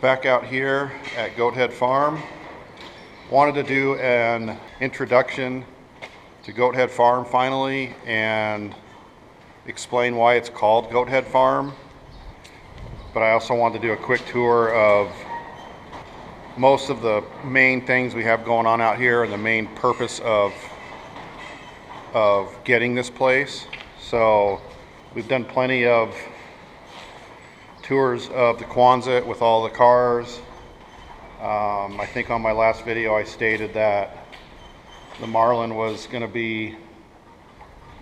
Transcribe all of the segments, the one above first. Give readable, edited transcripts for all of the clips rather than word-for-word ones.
Back out here at Goathead Farm. Wanted to do an introduction to Goathead Farm finally and explain why it's called Goathead Farm. But I also wanted to do a quick tour of most of the main things we have going on out here and the main purpose of getting this place. So we've done plenty of tours of the Quonset with all the cars. I think on my last video I stated that the Marlin was going to be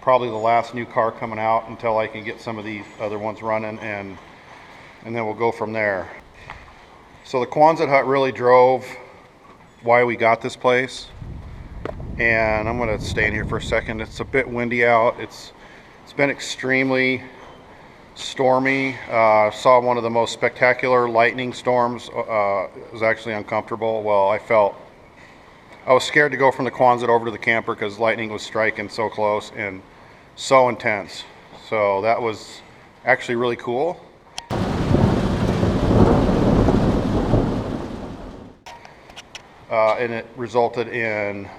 probably the last new car coming out until I can get some of these other ones running, and then we'll go from there. So the Quonset hut really drove why we got this place, and I'm going to stay in here for a second. It's a bit windy out. It's been extremely stormy. Saw one of the most spectacular lightning storms. It was actually uncomfortable. Well, I was scared to go from the Quonset over to the camper because lightning was striking so close and so intense. So that was actually really cool. And it resulted in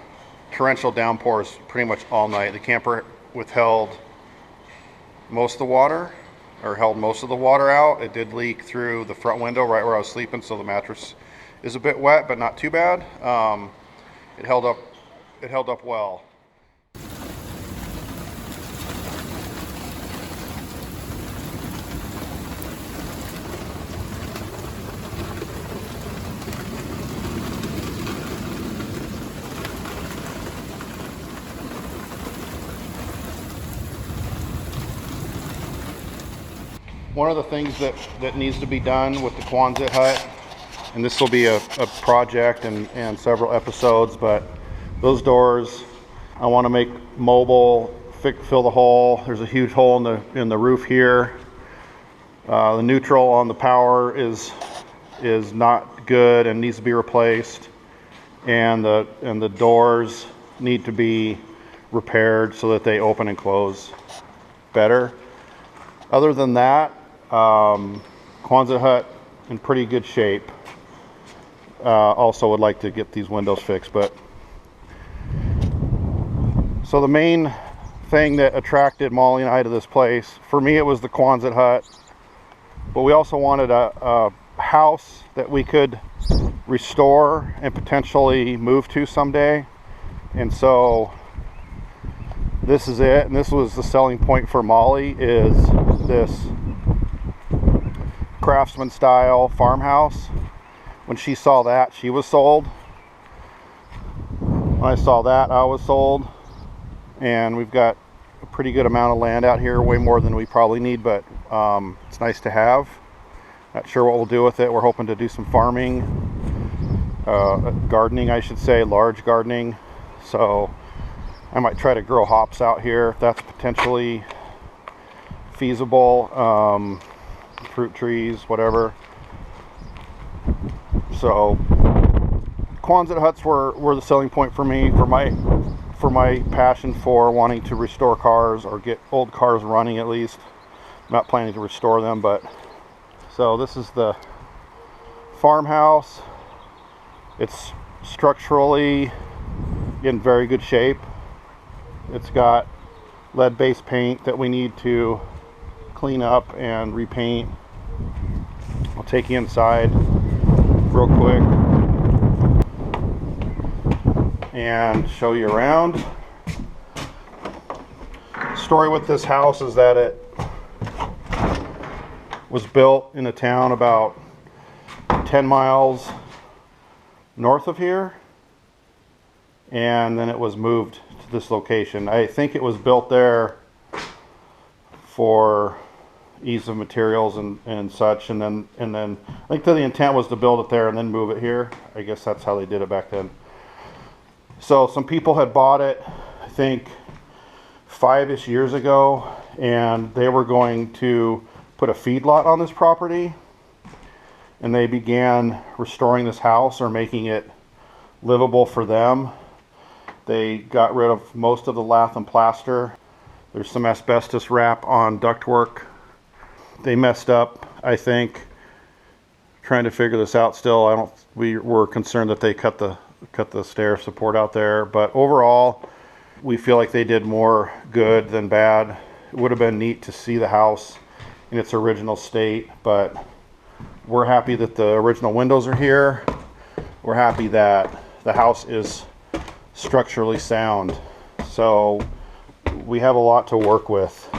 torrential downpours pretty much all night. The camper withheld most of the water, or held most of the water out. It did leak through the front window right where I was sleeping, so the mattress is a bit wet, but not too bad. It held up well. One of the things that needs to be done with the Quonset hut, and this will be a project and several episodes, but those doors I want to make mobile, fill the hole. There's a huge hole in the roof here. The neutral on the power is not good and needs to be replaced, and the doors need to be repaired so that they open and close better. Other than that, Quonset hut in pretty good shape. Also would like to get these windows fixed, but so the main thing that attracted Molly and I to this place, for me it was the Quonset hut, but we also wanted a house that we could restore and potentially move to someday. And so this is it, and this was the selling point for Molly, is this craftsman style farmhouse. When she saw that, she was sold. When I saw that, I was sold. And we've got a pretty good amount of land out here, way more than we probably need, but it's nice to have. Not sure what we'll do with it. We're hoping to do some farming, gardening I should say, large gardening. So I might try to grow hops out here if that's potentially feasible. Fruit trees, whatever. So Quonset huts were the selling point for me, for my passion for wanting to restore cars, or get old cars running at least. I'm not planning to restore them, but so this is the farmhouse. It's structurally in very good shape. It's got lead-based paint that we need to clean up and repaint. I'll take you inside real quick and show you around. Story with this house is that it was built in a town about 10 miles north of here, and then it was moved to this location. I think it was built there for ease of materials and such, and then I think the intent was to build it there and then move it here. I guess that's how they did it back then. So some people had bought it, I think 5-ish years ago, and they were going to put a feedlot on this property, and they began restoring this house or making it livable for them. They got rid of most of the lath and plaster. There's some asbestos wrap on ductwork. They messed up, I think, trying to figure this out still. We were concerned that they cut the stair support out there, but overall we feel like they did more good than bad. It would have been neat to see the house in its original state, but we're happy that the original windows are here. We're happy that the house is structurally sound. So we have a lot to work with.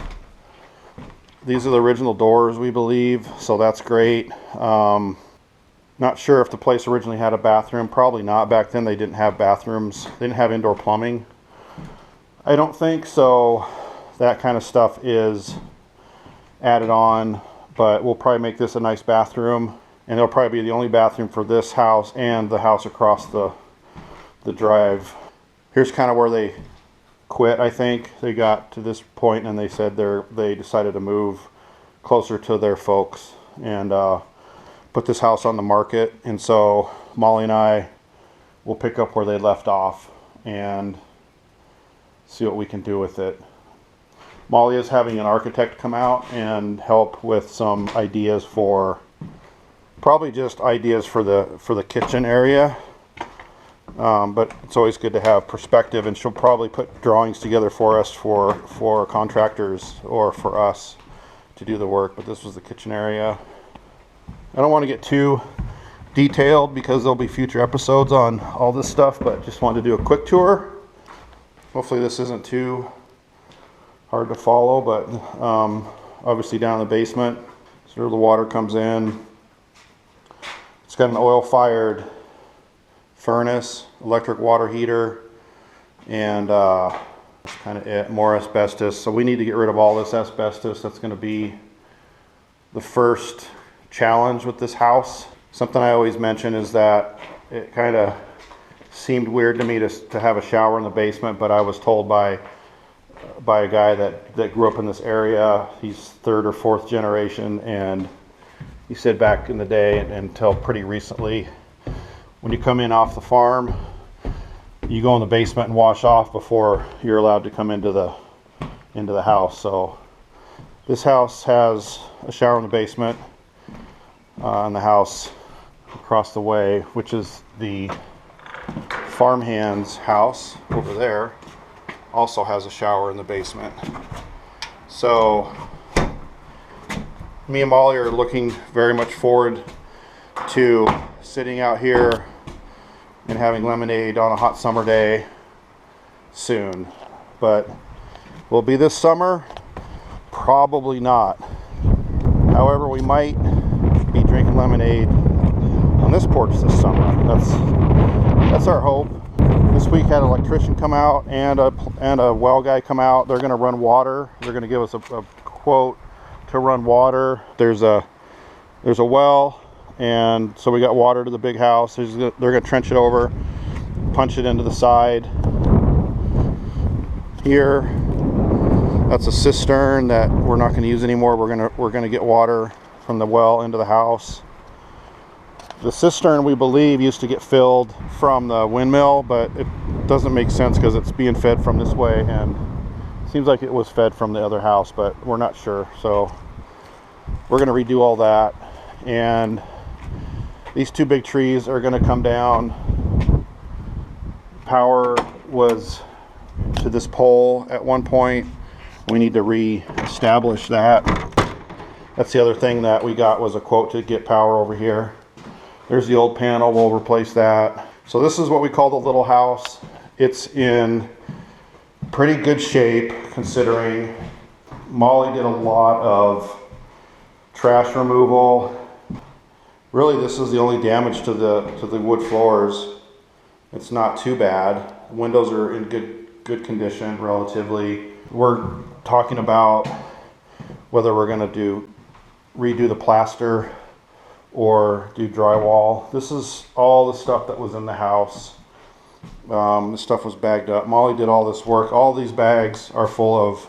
These are the original doors, we believe, so that's great. Not sure if the place originally had a bathroom. Probably not. Back then they didn't have bathrooms. They didn't have indoor plumbing, I don't think. So that kind of stuff is added on, but we'll probably make this a nice bathroom, and it'll probably be the only bathroom for this house and the house across the drive. Here's kind of where they quit. I think they got to this point and they said they decided to move closer to their folks and put this house on the market. And so Molly and I will pick up where they left off and see what we can do with it. Molly is having an architect come out and help with some ideas for, probably just ideas for the kitchen area. But it's always good to have perspective, and she'll probably put drawings together for us for contractors or for us to do the work. But this was the kitchen area. I don't want to get too detailed because there'll be future episodes on all this stuff, but just wanted to do a quick tour. Hopefully this isn't too hard to follow, but obviously down in the basement, so where the water comes in. It's got an oil-fired furnace, electric water heater, and that's kind of it. More asbestos. So we need to get rid of all this asbestos. That's going to be the first challenge with this house. Something I always mention is that it kind of seemed weird to me to have a shower in the basement, but I was told by a guy that grew up in this area. He's third or fourth generation, and he said back in the day and until pretty recently, when you come in off the farm, you go in the basement and wash off before you're allowed to come into the house. So this house has a shower in the basement, and the house across the way, which is the farmhand's house over there, also has a shower in the basement. So me and Molly are looking very much forward to sitting out here and having lemonade on a hot summer day soon. But will it be this summer? Probably not. However, we might be drinking lemonade on this porch this summer. That's our hope. This week had an electrician come out and a well guy come out. They're going to run water. They're going to give us a quote to run water. There's a well, and so we got water to the big house. They're going to trench it over, punch it into the side. Here, that's a cistern that we're not going to use anymore. We're going to get water from the well into the house. The cistern, we believe, used to get filled from the windmill, but it doesn't make sense because it's being fed from this way, and it seems like it was fed from the other house, but we're not sure. So we're going to redo all that, and these two big trees are going to come down. Power was to this pole at one point. We need to re-establish that. That's the other thing that we got, was a quote to get power over here. There's the old panel. We'll replace that. So this is what we call the little house. It's in pretty good shape, considering Molly did a lot of trash removal. Really, this is the only damage to the wood floors. It's not too bad. Windows are in good condition relatively. We're talking about whether we're going to redo the plaster or do drywall. This is all the stuff that was in the house. This stuff was bagged up. Molly did all this work. All these bags are full of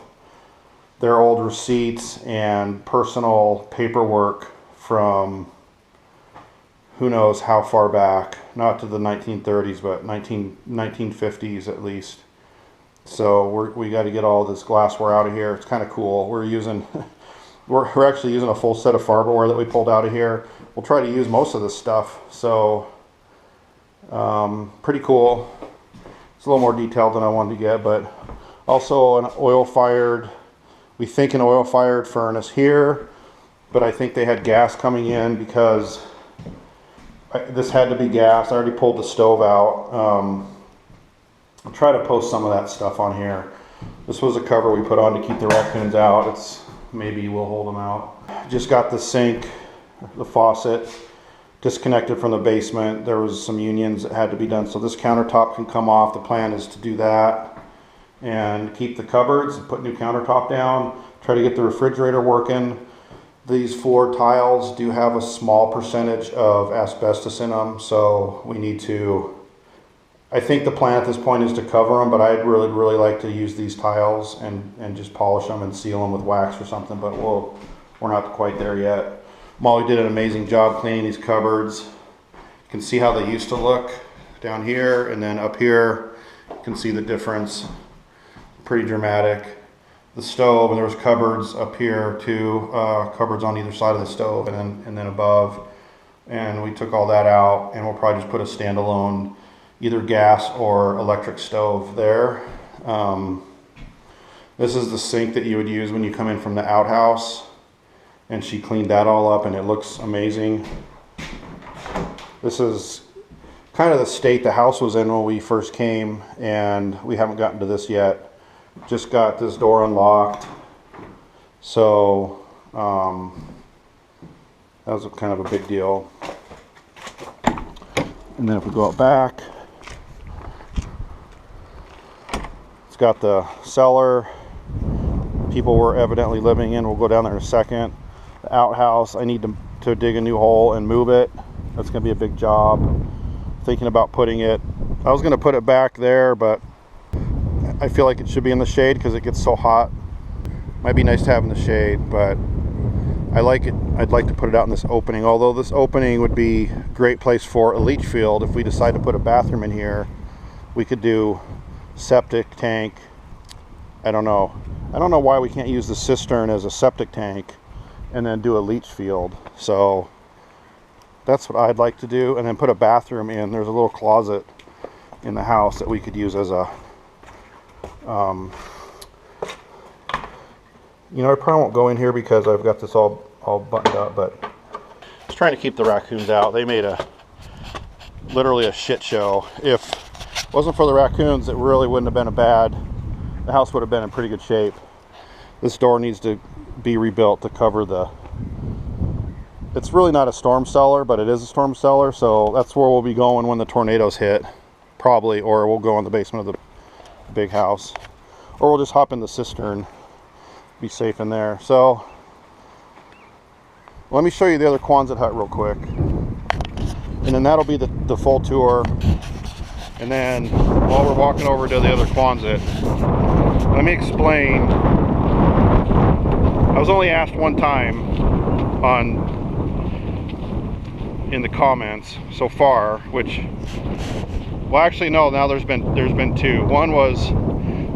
their old receipts and personal paperwork from who knows how far back, not to the 1930s, but 1950s at least. So we got to get all this glassware out of here. It's kind of cool. We're we're actually using a full set of farberware that we pulled out of here. We'll try to use most of this stuff. So pretty cool. It's a little more detailed than I wanted to get, but also an oil-fired, we think an oil-fired furnace here, but I think they had gas coming in because this had to be gas. I already pulled the stove out. I'll try to post some of that stuff on here. This was a cover we put on to keep the raccoons out. It's maybe we'll hold them out. Just got the sink, the faucet disconnected from the basement. There was some unions that had to be done, so this countertop can come off. The plan is to do that and keep the cupboards and put new countertop down. Try to get the refrigerator working. These floor tiles do have a small percentage of asbestos in them, so we need to, I think the plan at this point is to cover them, but I'd really like to use these tiles and just polish them and seal them with wax or something, but we're not quite there yet. Molly did an amazing job cleaning these cupboards. You can see how they used to look down here, and then up here you can see the difference. Pretty dramatic. The stove, and there was cupboards up here too, cupboards on either side of the stove and then above, and we took all that out, and we'll probably just put a standalone either gas or electric stove there. This is the sink that you would use when you come in from the outhouse, and she cleaned that all up and it looks amazing. This is kind of the state the house was in when we first came, and we haven't gotten to this yet. Just got this door unlocked, so that was kind of a big deal. And then if we go out back, it's got the cellar people were evidently living in. We'll go down there in a second. The outhouse, I need to dig a new hole and move it. That's going to be a big job. Thinking about putting it, I was going to put it back there, but I feel like it should be in the shade because it gets so hot. Might be nice to have in the shade, but I like it. I'd like to put it out in this opening, although this opening would be a great place for a leach field. If we decide to put a bathroom in here, we could do septic tank. I don't know why we can't use the cistern as a septic tank and then do a leach field. So that's what I'd like to do, and then put a bathroom in. There's a little closet in the house that we could use as a you know, I probably won't go in here because I've got this all buttoned up, but just trying to keep the raccoons out. They made literally a shit show. If it wasn't for the raccoons, it really wouldn't have been the house would have been in pretty good shape. This door needs to be rebuilt to cover it's really not a storm cellar, but it is a storm cellar, so that's where we'll be going when the tornadoes hit, probably, or we'll go in the basement of the big house, or we'll just hop in the cistern, be safe in there. So let me show you the other Quonset hut real quick, and then that'll be the full tour. And then while we're walking over to the other Quonset, let me explain. I was only asked one time in the comments so far, which, well, actually no, now there's been two. One was,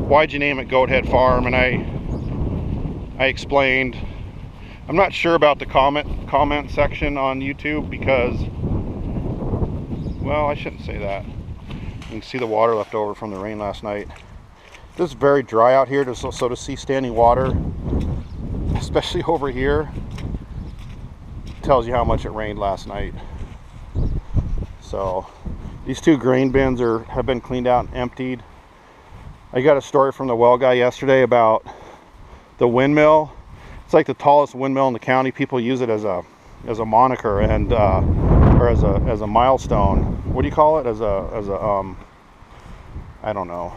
why'd you name it Goathead Farm? And I explained, I'm not sure about the comment section on YouTube because, well, I shouldn't say that. You can see the water left over from the rain last night. This is very dry out here, so to see standing water, especially over here, tells you how much it rained last night. So these two grain bins have been cleaned out and emptied. I got a story from the well guy yesterday about the windmill. It's like the tallest windmill in the county. People use it as a moniker and or as a milestone. What do you call it? As a I don't know.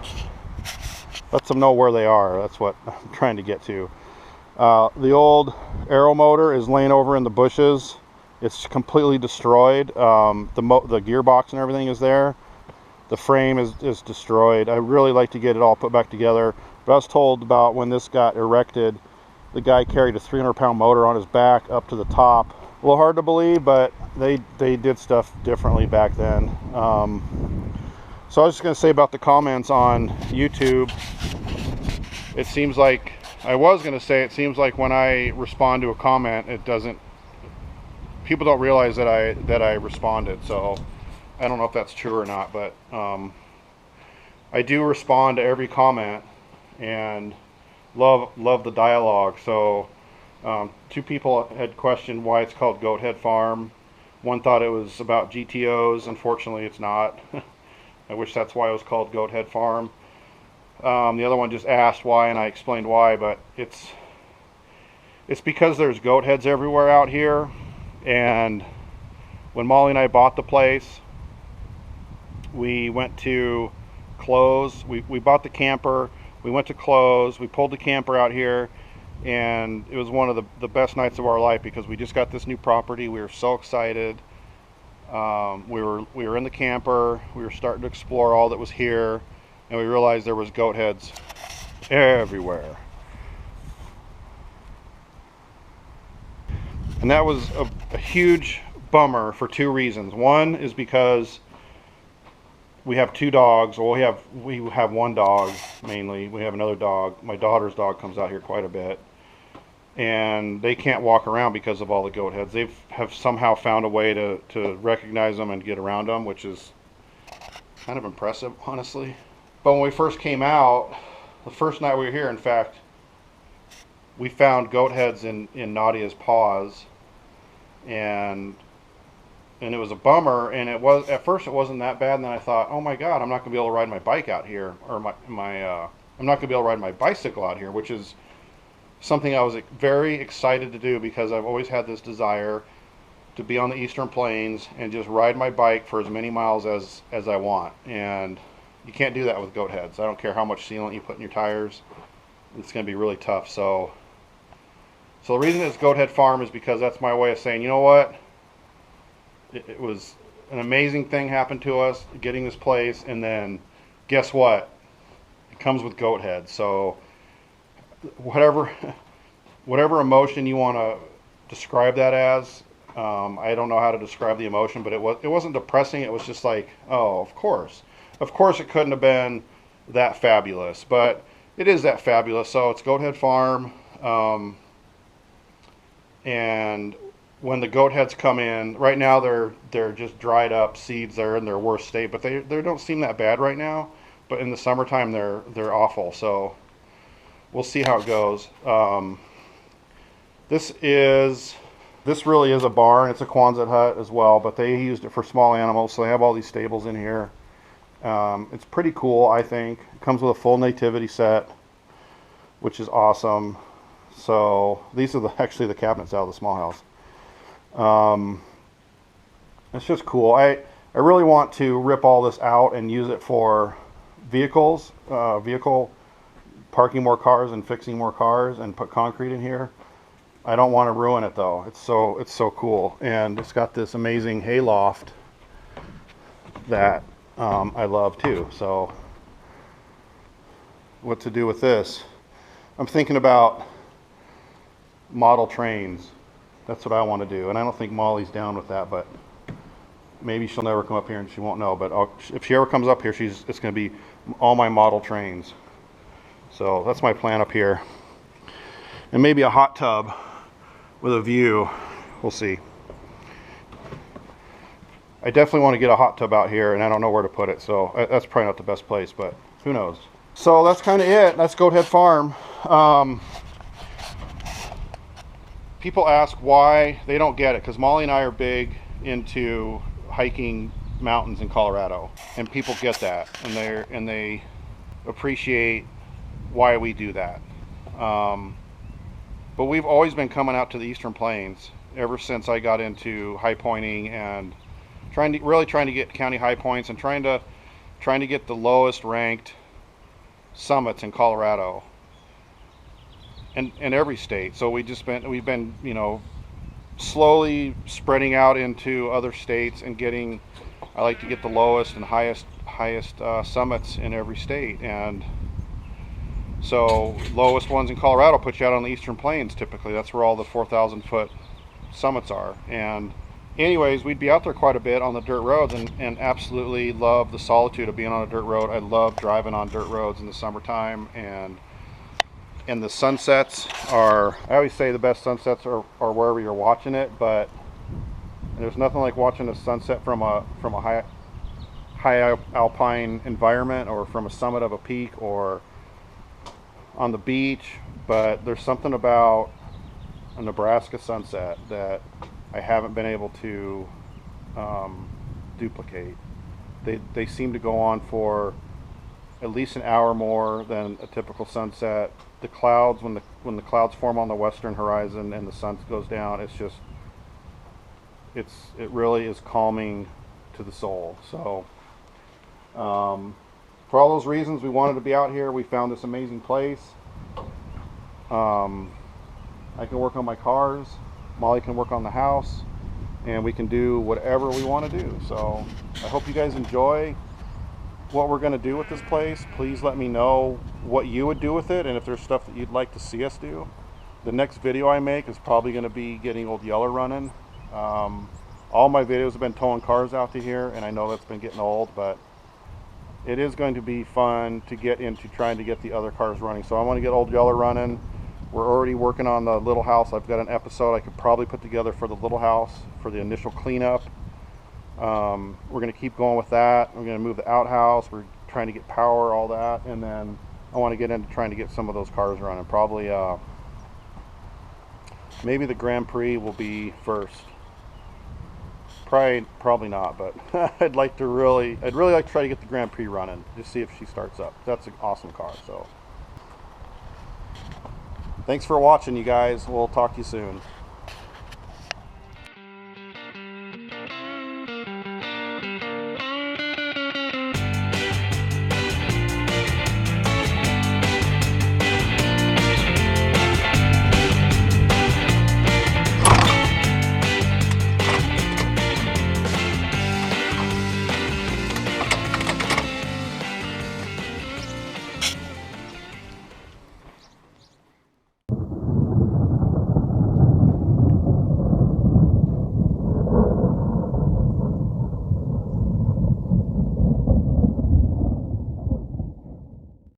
Lets them know where they are. That's what I'm trying to get to. The old aero motor is laying over in the bushes. It's completely destroyed. The gearbox and everything is there. The frame is destroyed. I really like to get it all put back together. But I was told about when this got erected, the guy carried a 300-pound motor on his back up to the top. A little hard to believe, but they did stuff differently back then. So I was just going to say about the comments on YouTube. It seems like I was going to say, it seems like when I respond to a comment, it doesn't, people don't realize that I responded. So I don't know if that's true or not, but I do respond to every comment and love the dialogue. So two people had questioned why it's called Goathead Farm. One thought it was about GTOs. Unfortunately, it's not. I wish that's why it was called Goathead Farm. The other one just asked why, and I explained why, but it's because there's goat heads everywhere out here. And when Molly and I bought the place, we went to close. We bought the camper, we went to close, we pulled the camper out here, and it was one of the best nights of our life because we just got this new property. We were so excited. We were in the camper, we were starting to explore all that was here, and we realized there was goat heads everywhere. And that was a huge bummer for two reasons. One is because we have two dogs. Well, we have one dog mainly. We have another dog. My daughter's dog comes out here quite a bit, and they can't walk around because of all the goat heads. They have somehow found a way to recognize them and get around them, which is kind of impressive, honestly. But when we first came out, the first night we were here, in fact, we found goat heads in Nadia's paws, and it was a bummer. And it was, at first it wasn't that bad, and then I thought, oh my god, I'm not gonna be able to ride my bike out here, or I'm not gonna be able to ride my bicycle out here, which is something I was very excited to do because I've always had this desire to be on the Eastern Plains and just ride my bike for as many miles as I want. And you can't do that with goat heads. I don't care how much sealant you put in your tires, it's going to be really tough. So the reason it's Goathead Farm is because that's my way of saying, you know what, it was an amazing thing happened to us getting this place, and then guess what, it comes with goat heads. So whatever emotion you want to describe that as, I don't know how to describe the emotion, but it wasn't depressing. It was just like, oh, of course it couldn't have been that fabulous, but it is that fabulous. So it's Goathead Farm, and when the goat heads come in, right now they're just dried up seeds. They're in their worst state, but they don't seem that bad right now. But in the summertime, they're awful. So we'll see how it goes. This really is a barn. It's a Quonset hut as well, but they used it for small animals, so they have all these stables in here. It's pretty cool, I think. It comes with a full nativity set, which is awesome. So these are actually the cabinets out of the small house. It's just cool. I really want to rip all this out and use it for vehicles, parking more cars and fixing more cars, and put concrete in here. I don't want to ruin it though. It's so cool, and it's got this amazing hay loft that I love too. So what to do with this? I'm thinking about model trains. That's what I want to do, and I don't think Molly's down with that, but maybe she'll never come up here and she won't know. But if she ever comes up here, it's going to be all my model trains. So that's my plan up here, and maybe a hot tub with a view. We'll see. I definitely want to get a hot tub out here, and I don't know where to put it, so that's probably not the best place, but who knows. So that's kind of it. That's Goathead Farm. People ask why. They don't get it, because Molly and I are big into hiking mountains in Colorado, and people get that, and they appreciate why we do that. But we've always been coming out to the Eastern Plains ever since I got into high pointing and trying to get county high points, and trying to get the lowest ranked summits in Colorado and every state. So we've been slowly spreading out into other states and I like to get the lowest and highest summits in every state. And so lowest ones in Colorado put you out on the Eastern Plains typically. That's where all the 4,000 foot summits are. And anyways, we'd be out there quite a bit on the dirt roads, and absolutely love the solitude of being on a dirt road. I love driving on dirt roads in the summertime, and And the sunsets are, I always say the best sunsets are wherever you're watching it, but there's nothing like watching a sunset from a high alpine environment, or from a summit of a peak, or on the beach. But there's something about a Nebraska sunset that I haven't been able to duplicate. They seem to go on for at least an hour more than a typical sunset. The clouds, when the clouds form on the western horizon and the sun goes down, it's just, it really is calming to the soul. So for all those reasons, we wanted to be out here. We found this amazing place. I can work on my cars, Molly can work on the house, and we can do whatever we want to do. So I hope you guys enjoy what we're going to do with this place. Please let me know what you would do with it, and if there's stuff that you'd like to see us do. The next video I make is probably going to be getting Old Yeller running. All my videos have been towing cars out to here, and I know that's been getting old, but it is going to be fun to get into trying to get the other cars running. So I want to get Old Yeller running. We're already working on the little house. I've got an episode I could probably put together for the little house for the initial cleanup. We're going to keep going with that. We're going to move the outhouse. We're trying to get power, all that, and then I want to get into trying to get some of those cars running. Probably, maybe the Grand Prix will be first. Probably not, but I'd really like to try to get the Grand Prix running, just see if she starts up. That's an awesome car. So, thanks for watching, you guys. We'll talk to you soon.